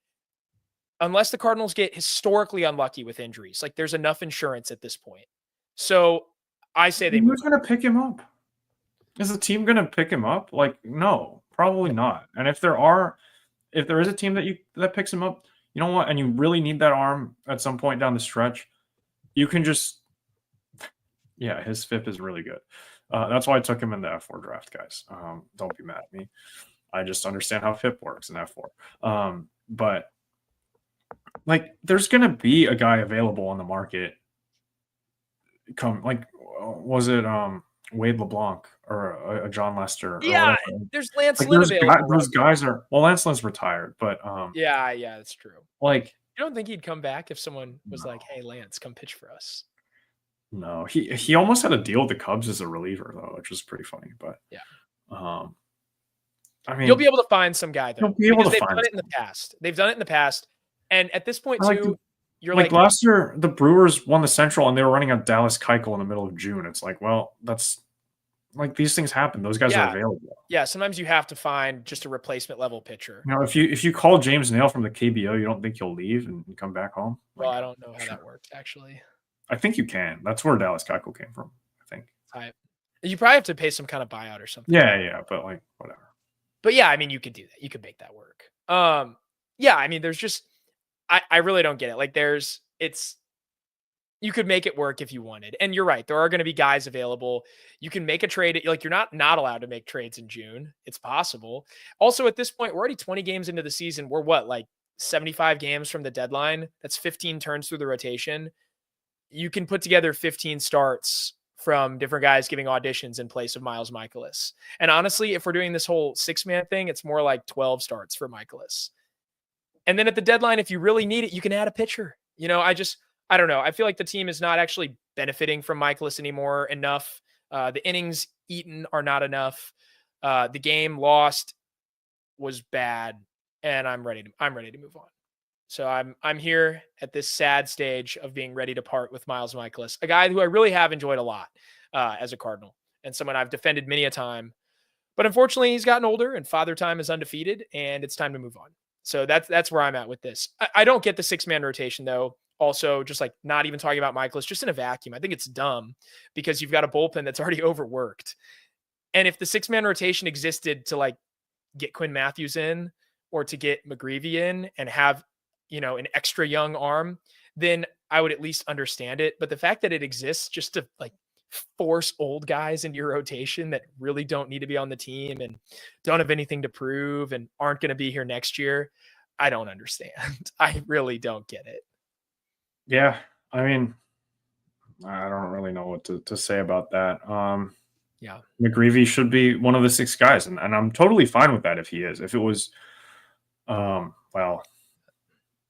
Unless the Cardinals get historically unlucky with injuries, like there's enough insurance at this point. So I say who's going to pick him up? Is the team going to pick him up? Like, no, probably not. And if there is a team that picks him up, you know what? And you really need that arm at some point down the stretch, you can just, yeah, his FIP is really good. That's why I took him in the F4 draft, guys. Don't be mad at me. I just understand how FIP works in F4. But like, there's going to be a guy available on the market. Was it Wade LeBlanc or a John Lester? Yeah, there's Lance Lynn available. Those guys are, well, Lance Lynn's retired, but yeah, that's true. Like, you don't think he'd come back if someone was like, "Hey, Lance, come pitch for us"? No, he almost had a deal with the Cubs as a reliever though, which was pretty funny. But yeah, I mean, you'll be able to find some guy though. They've done it in the past. They've done it in the past, and at this point too. You're like last year, the Brewers won the Central and they were running out Dallas Keuchel in the middle of June. It's like, well, that's like, these things happen. Those guys are available. Yeah, sometimes you have to find just a replacement level pitcher. You know, if you call James Nail from the KBO, you don't think he'll leave and come back home? Well, I don't know how that works actually. I think you can. That's where Dallas Keuchel came from, I think. You probably have to pay some kind of buyout or something. Yeah, but like, whatever. But yeah, I mean, you could do that. You could make that work. Yeah, I mean, there's just I really don't get it. Like you could make it work if you wanted. And you're right. There are going to be guys available. You can make a trade. Like, you're not allowed to make trades in June. It's possible. Also, at this point, we're already 20 games into the season. We're like 75 games from the deadline. That's 15 turns through the rotation. You can put together 15 starts from different guys giving auditions in place of Miles Mikolas. And honestly, if we're doing this whole 6-man thing, it's more like 12 starts for Mikolas. And then at the deadline, if you really need it, you can add a pitcher. You know, I don't know. I feel like the team is not actually benefiting from Mikolas anymore enough. The innings eaten are not enough. The game lost was bad, and I'm ready to move on. So I'm here at this sad stage of being ready to part with Miles Mikolas, a guy who I really have enjoyed a lot as a Cardinal, and someone I've defended many a time. But unfortunately, he's gotten older, and Father Time is undefeated, and it's time to move on. So that's where I'm at with this. I don't get the 6-man rotation though. Also, just like not even talking about Mikolas, just in a vacuum. I think it's dumb because you've got a bullpen that's already overworked. And if the 6-man rotation existed to like get Quinn Matthews in or to get McGreevy in and have, you know, an extra young arm, then I would at least understand it. But the fact that it exists just to like force old guys into your rotation that really don't need to be on the team and don't have anything to prove and aren't going to be here next year, I don't understand. I really don't get it. Yeah, I mean, I don't really know what to say about that. Yeah, McGreevy should be one of the 6 guys, and I'm totally fine with that if he is. If it was, well,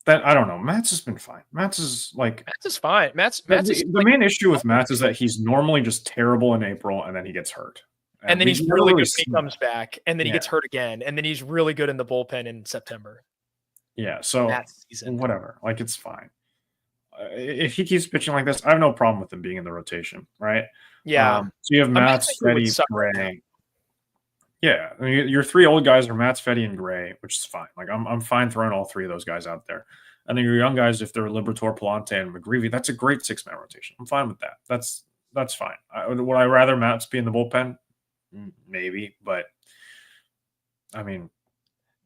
that I don't know. Matz has been fine. Matz is fine. The main issue with Matz is that he's normally just terrible in April, and then he gets hurt. And then he's really good when he comes back, and then he gets hurt again, and then he's really good in the bullpen in September. Yeah, so whatever. Like, it's fine. If he keeps pitching like this, I have no problem with him being in the rotation, right? Yeah. So you have Matt, Steady, Bray. Yeah, I mean, your three old guys are Matz, Fetty, and Gray, which is fine. Like I'm fine throwing all three of those guys out there. And then your young guys, if they're Liberatore, Palante, and McGreevy, that's a great 6-man rotation. I'm fine with that. That's fine. Would I rather Matz be in the bullpen? Maybe, but I mean,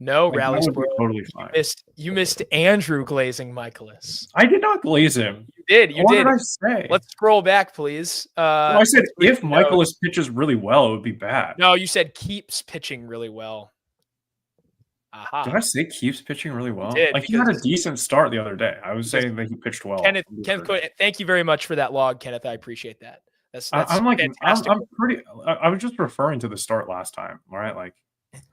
No, like, Rally that would be Squirrel. totally fine. You missed Andrew glazing Michaelis. I did not glaze him. You did. You What did. did I say? Let's scroll back, please. Well, I said if Michaelis pitches really well, it would be bad. No, you said keeps pitching really well. Aha. Did I say keeps pitching really well? did, Like, he had a decent start the other day. I was saying that he pitched well. Kenneth, thank you very much for that log, Kenneth. I appreciate that. That's I'm like, fantastic. I was just referring to the start last time, right? Like,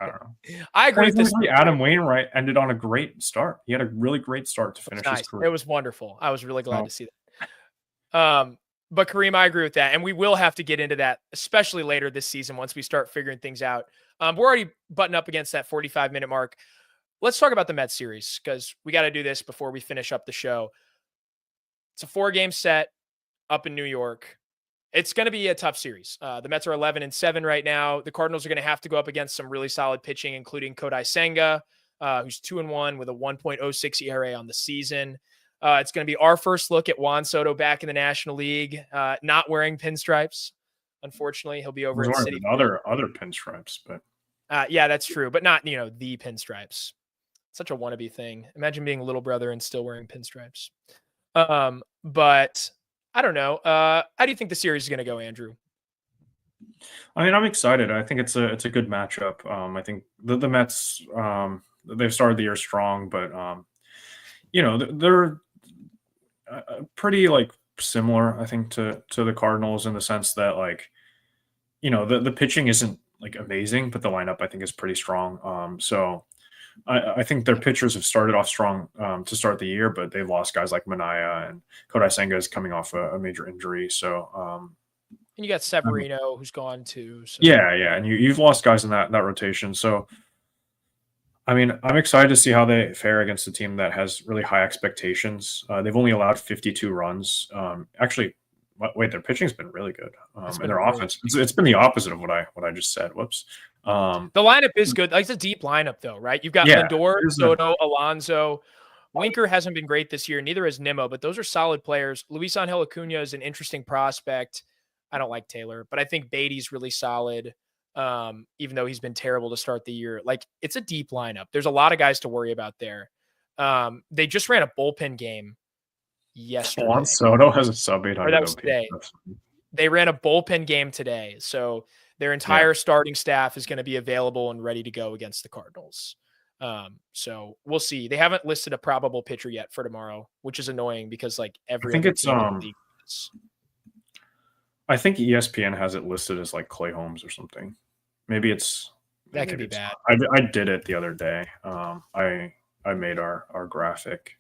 I don't know. I agree with this. Adam Wainwright ended on a great start. He had a really great start to finish his career. It was wonderful. I was really glad to see that. But Kareem, I agree with that. And we will have to get into that, especially later this season once we start figuring things out. We're already butting up against that 45-minute mark. Let's talk about the Mets series because we got to do this before we finish up the show. It's a 4-game set up in New York. It's going to be a tough series. The Mets are 11-7 right now. The Cardinals are going to have to go up against some really solid pitching, including Kodai Senga, who's 2-1 with a 1.06 ERA on the season. It's going to be our first look at Juan Soto back in the National League, not wearing pinstripes. Unfortunately, he'll be over in City. Other pinstripes, but yeah, that's true, but not the pinstripes. Such a wannabe thing. Imagine being a little brother and still wearing pinstripes. But I don't know. How do you think the series is going to go, Andrew? I mean, I'm excited. I think it's a good matchup. I think the Mets they've started the year strong, but they're pretty like similar, I think, to the Cardinals in the sense that like the pitching isn't like amazing, but the lineup I think is pretty strong. So I think their pitchers have started off strong to start the year, but they've lost guys like Minaya, and Kodai Senga is coming off a major injury. So and you got Severino who's gone too. So. Yeah, and you've lost guys in that rotation. So I mean, I'm excited to see how they fare against a team that has really high expectations. They've only allowed 52 runs. Actually, wait, their pitching's been really good, and their offense. It's been the opposite of what I just said. Whoops. The lineup is good. Like, it's a deep lineup, though, right? You've got Lindor, Soto, Alonso. Winker hasn't been great this year. Neither has Nimmo, but those are solid players. Luis Angel Acuna is an interesting prospect. I don't like Taylor, but I think Beatty's really solid, even though he's been terrible to start the year. Like, it's a deep lineup. There's a lot of guys to worry about there. They just ran a bullpen game yesterday. Juan Soto has a sub-800. That was today. They ran a bullpen game today, so their entire starting staff is going to be available and ready to go against the Cardinals. So we'll see. They haven't listed a probable pitcher yet for tomorrow, which is annoying because like I think ESPN has it listed as like Clay Holmes or something. Maybe that could be bad. I did it the other day. I made our graphic,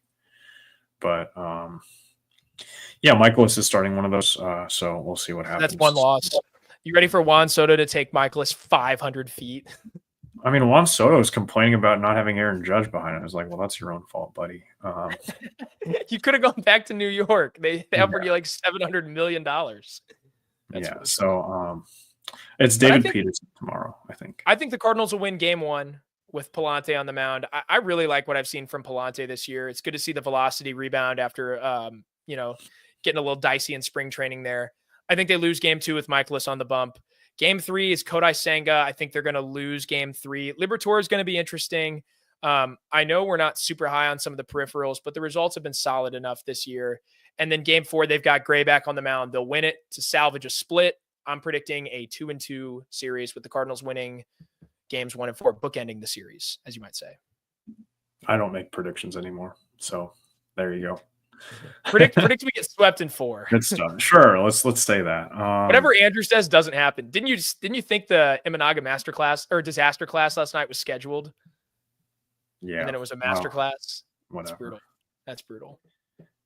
but Michaelis is starting one of those. So we'll see what happens. That's one loss. You ready for Juan Soto to take Michaelis 500 feet? I mean, Juan Soto is complaining about not having Aaron Judge behind him. I was like, well, that's your own fault, buddy. You could have gone back to New York. They offered you like $700 million. So it's David Peterson tomorrow, I think. I think the Cardinals will win game 1 with Palante on the mound. I really like what I've seen from Palante this year. It's good to see the velocity rebound after, getting a little dicey in spring training there. I think they lose game 2 with Michaelis on the bump. Game 3 is Kodai Senga. I think they're going to lose game 3. Liberatore is going to be interesting. I know we're not super high on some of the peripherals, but the results have been solid enough this year. And then game 4, they've got Gray back on the mound. They'll win it to salvage a split. I'm predicting a 2-2 series with the Cardinals winning games 1 and 4, bookending the series, as you might say. I don't make predictions anymore. So there you go. Predict we get swept in 4. Good stuff. Sure, let's say that. Whatever Andrew says doesn't happen. Didn't you think the Imanaga masterclass or disaster class last night was scheduled? Yeah. And then it was a masterclass. Whatever. That's brutal.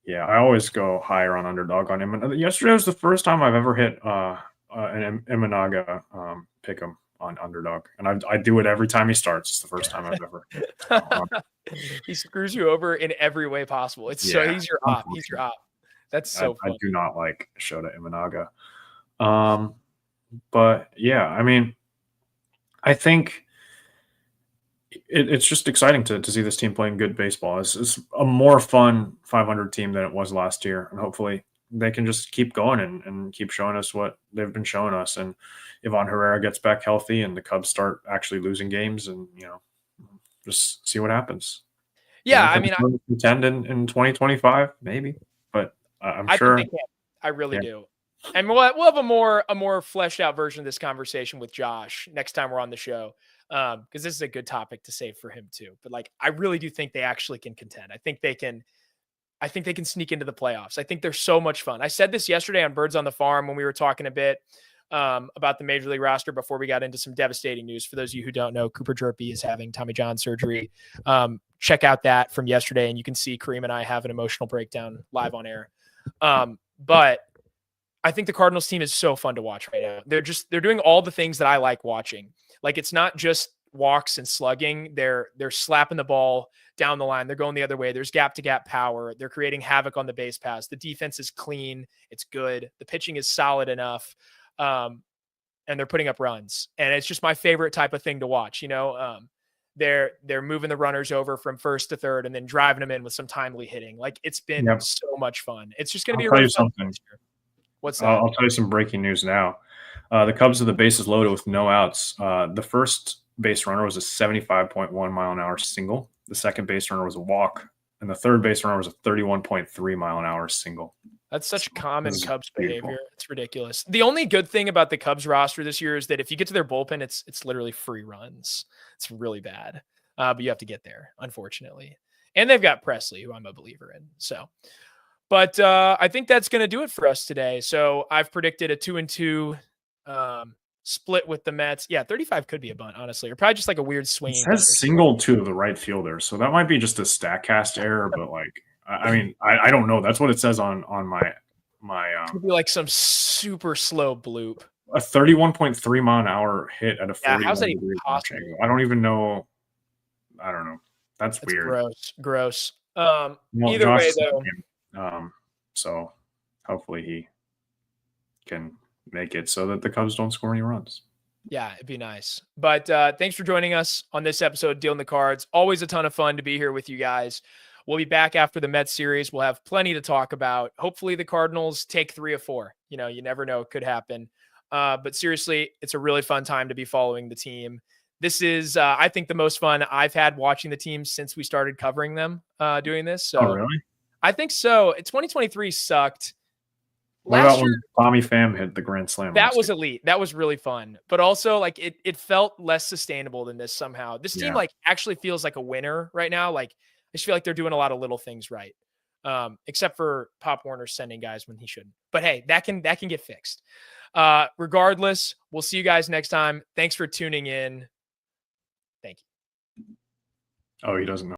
Yeah, I always go higher on underdog on him. Yesterday was the first time I've ever hit an Imanaga pick 'em on underdog, and I do it every time he starts. It's the first time I've ever. He screws you over in every way possible. He's your op. He's your op. That's so fun. I do not like Shota Imanaga. But yeah, I mean, I think it's just exciting to see this team playing good baseball. It's a more fun 500 team than it was last year, and hopefully they can just keep going and keep showing us what they've been showing us. And Ivan Herrera gets back healthy, and the Cubs start actually losing games, and just see what happens. Yeah, I mean, contend in 2025, maybe, but I'm I sure think they can. I really do. And we'll have a more fleshed out version of this conversation with Josh next time we're on the show, because this is a good topic to save for him too. But like, I really do think they actually can contend. I think they can sneak into the playoffs. I think they're so much fun. I said this yesterday on Birds on the Farm when we were talking a bit about the Major League roster before we got into some devastating news. For those of you who don't know, Cooper Jerpy is having Tommy John surgery. Check out that from yesterday, and you can see Kareem and I have an emotional breakdown live on air. But I think the Cardinals team is so fun to watch right now. They're doing all the things that I like watching. Like, it's not just walks and slugging. They're slapping the ball down the line. They're going the other way. There's gap to gap power. They're creating havoc on the base pass. The defense is clean. It's good. The pitching is solid enough. And they're putting up runs. And it's just my favorite type of thing to watch. They're moving the runners over from first to third and then driving them in with some timely hitting. Like, it's been so much fun. It's just going to be really fun. What's that? I'll tell you some breaking news now. The Cubs have the bases loaded with no outs. The first base runner was a 75.1 mile an hour single. The second base runner was a walk, and the third base runner was a 31.3 mile an hour single. That's such common Cubs behavior. It's ridiculous. The only good thing about the Cubs roster this year is that if you get to their bullpen, it's literally free runs. It's really bad, but you have to get there, unfortunately. And they've got Presley, who I'm a believer in. So, but I think that's going to do it for us today. So I've predicted a 2-2 split with the Mets. Yeah, 35 could be a bunt, honestly, or probably just like a weird swing. It says single to the right fielder, so that might be just a StatCast error. But like, I mean, I don't know. That's what it says on my. Could be like some super slow bloop. A 31.3 mile an hour hit at a 41 how's that degree possible? angle. I don't even know. I don't know. That's weird. Gross. Well, either Josh way, though. So hopefully he can make it so that the Cubs don't score any runs. Yeah, it'd be nice. But thanks for joining us on this episode of Dealing the Cards. Always a ton of fun to be here with you guys. We'll be back after the Mets series. We'll have plenty to talk about. Hopefully the Cardinals take 3 of 4. You never know. It could happen. But seriously, it's a really fun time to be following the team. This is, I think, the most fun I've had watching the team since we started covering them doing this. So, oh, really? I think so. 2023 sucked. What about when Tommy Pham hit the grand slam? That was elite. That was really fun. But also, like, it felt less sustainable than this somehow. This team, like, actually feels like a winner right now. Like, I just feel like they're doing a lot of little things right. Except for Pop Warner sending guys when he shouldn't. But hey, that can get fixed. Regardless, we'll see you guys next time. Thanks for tuning in. Thank you. Oh, he doesn't know.